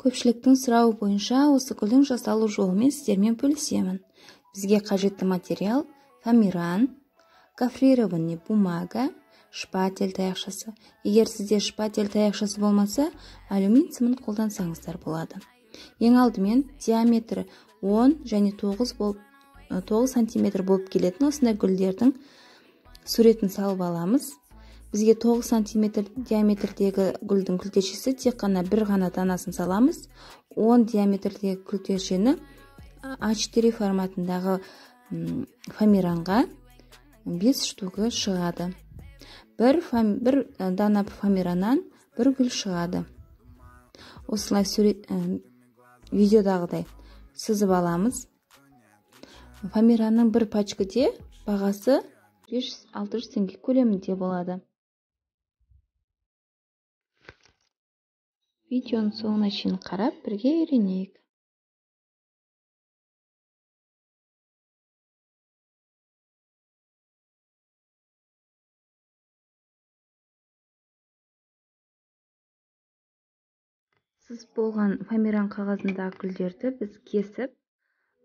Көпшіліктің сұрауы бойынша осы гүлдің жасалу жолымен сіздермен бөлісемін. Бізге қажетті материал фоамиран, гофрированный бумага, шпатель таяқшасы. Егер сізде шпатель таяқшасы болмаса, алюминий сымын қолдансаңыздар болады. Ең алдымен диаметрі 10 және 9 сантиметр болып келетін осындай гүлдердің суретін салып аламыз. Бізге 9 сантиметр диаметрдегі гүлдің күлтешесі тек қана бір ғана данасын саламыз. 10 диаметрдегі күлтешені А4 форматындағы фоамиранға 5 штугы шығады. Бір дана фоамираннан бір гүл шығады. Осылай видеодағыдай сызып аламыз. Фоамиранның бір пачкаде бағасы 500-600 теңге көлемінде болады. Видеоның соңына шейін қарап, бірге үйренейік. Сыз болған фоамиран қағазындағы гүлдерді біз кесіп,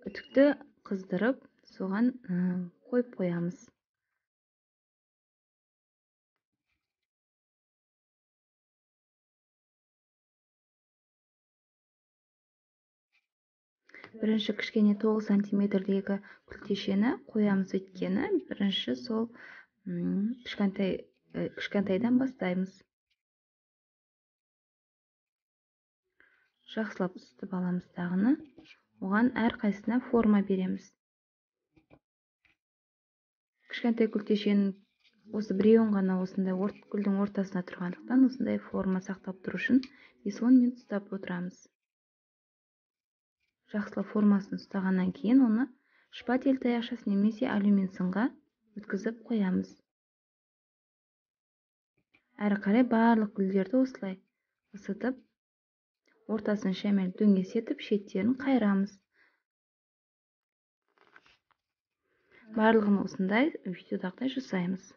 үтікті қыздырып, соған қойып қоямыз. Бірінші кішкене 9 сантиметрдегі күлтешені қоямыз, өйткені бірінші сол кішкентайдан бастаймыз. Жақсылап ысытып аламыз тағыны. Оған әрқайсына форма береміз. Кішкентай күлтешенің осы біреуін ғана осындай гүлдің ортасына тұрғандықтан осындай форма сақтап тұру үшін 5-10 минут ұстап отырамыз. Жақсылап формасын ұстағаннан кейін оны шпатель таяқшасы немесе алюминий сымға өткізіп қоямыз. Әрі қарай барлық гүлдерді осылай ысытып, ортасын шамал дөңес етіп, шеттерін қайырамыз. Барлығын осындай видеодағыдай жасаймыз.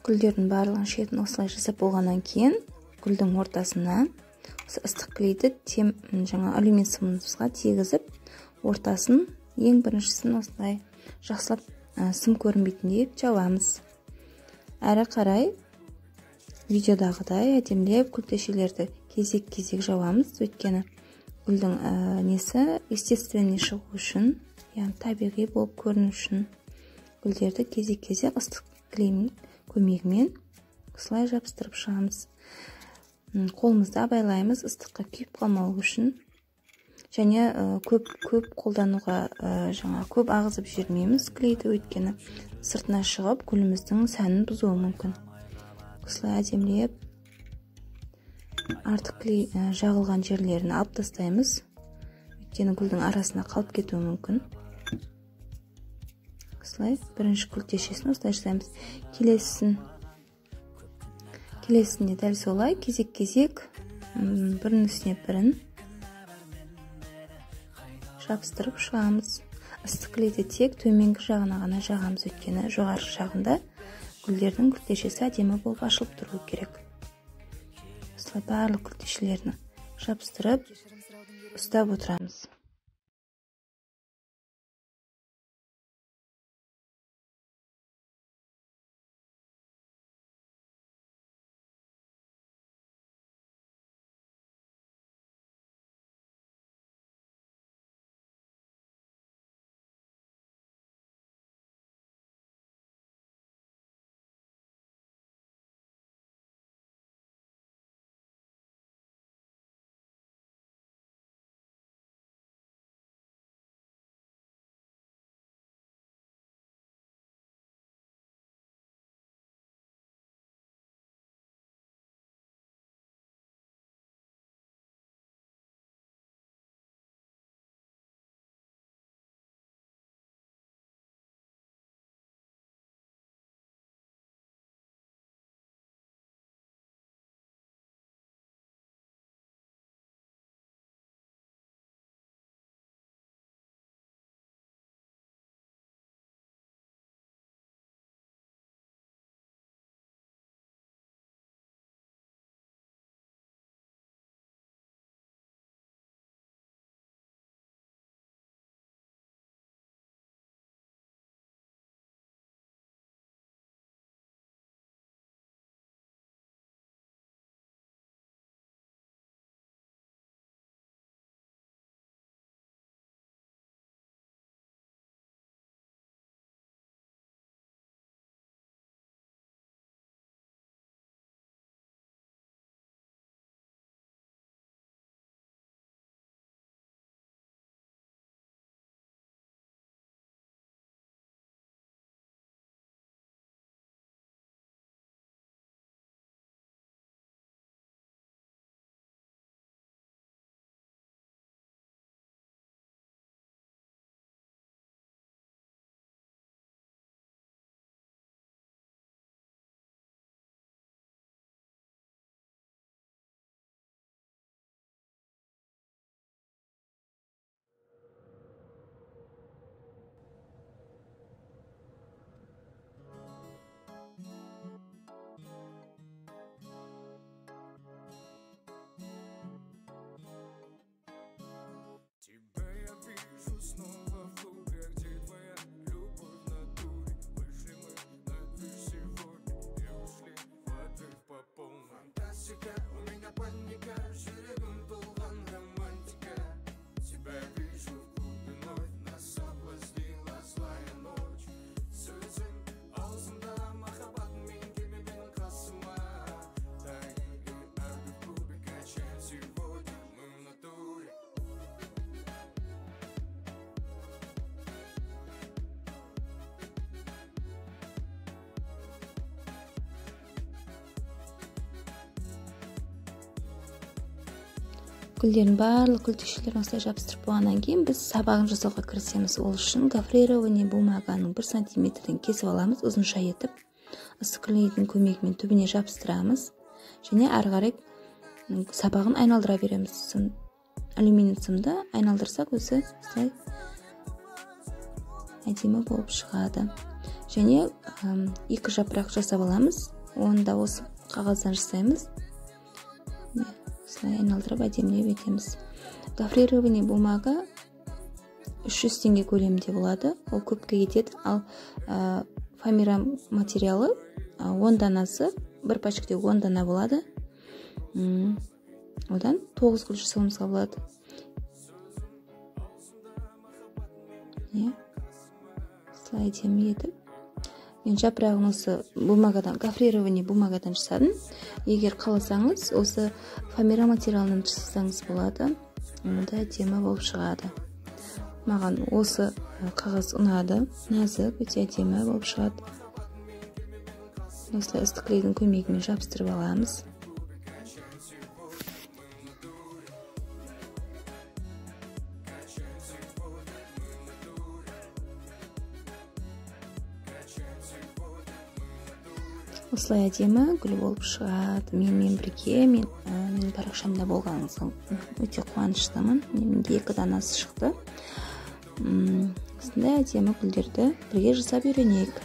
Гүлдердің барлығын шетін осылай жасап болғаннан кейін гүлдің ортасына ыстық клейді жаңа алюминий сымымызға тигізіп, ортасын ең біріншісін осылай жақсылап сым көрінбейтіндей жауамыз. Әрі қарай видеодағыдай әдемілеп күлтешелерді кезек-кезек жауамыз, өйткені гүлдің несі естественный шығу үшін, яғни табиғи болып көріну үшін гүлдерді кезек-кезек ыстық клейдің көмегімен осылай жабыстырып шығамыз. Қолымызды абайлаймыз ыстыққа күйіп қалмау үшін. Және көп қолдануға көп ағызып жібермейміз клейді, өйткені сыртына шығып гүліміздің сәнін бұзуы мүмкін. Осылай әдемілеп артық клей жағылған жерлерін алып тастаймыз, өйткені гүлдің арасына қалып кетуі мүмкін. Осылай бірінші күлтешесін осылай жасаймыз. Келесінде дәл солай кезек-кезек бірінің үстіне бірін жабыстырып шығамыз. Ыстық клейді тек төменгі жағына ғана жағамыз, өйткені жоғарғы жағында гүлдердің күлтешесі әдемі болып ашылып тұруы керек. Осылай барлық күлтешелерін жабыстырып ұстап отырамыз. Гүлдердің барлық күлтешелерін осылай жабыстырып болғаннан кейін біз сабағын жасауға кірісеміз. Ол үшін гофрированный бумаганың 1 сантиметрден кесіп аламыз, ұзынша етіп. Ыстық клейдің көмегімен түбіне жабыстырамыз. Және ары қарай сабағын айналдыра береміз. Алюминий сымды айналдырсақ өзі осылай әдемі болып шығады. Және 2 жапырақ жасап аламыз. Оны да осы қағаздан жасаймыз. осылай айналдырып әдемілеп етеміз. Гофрированный бумага 300 теңге көлемінде болады, ол көпке кетеді. Ал фоамиран материалы 10 данасы, бір пачкаде 10 дана болады. Одан 9 гүл жасауымызға болады. Осылай әдемі етіп. Мен жапырағын осы бумагадан, гофрированный бумагадан жасадым. Егер қаласаңыз, осы фоамиран материалынан жасасаңыз болады. Онда әдемі болып шығады. Маған осы қағаз ұнады, нәзік, өте әдемі болып шығады. Осылай ыстық клейдің көмегімен жабыстырып аламыз. Осылай әдемі гүл болып шығады. Менімен бірге, менің парақшамда болғаныңызға өте қуаныштымын. Менің 2 данасы шықты. Осындай әдемі гүлдерді бірге жасап үйренейік.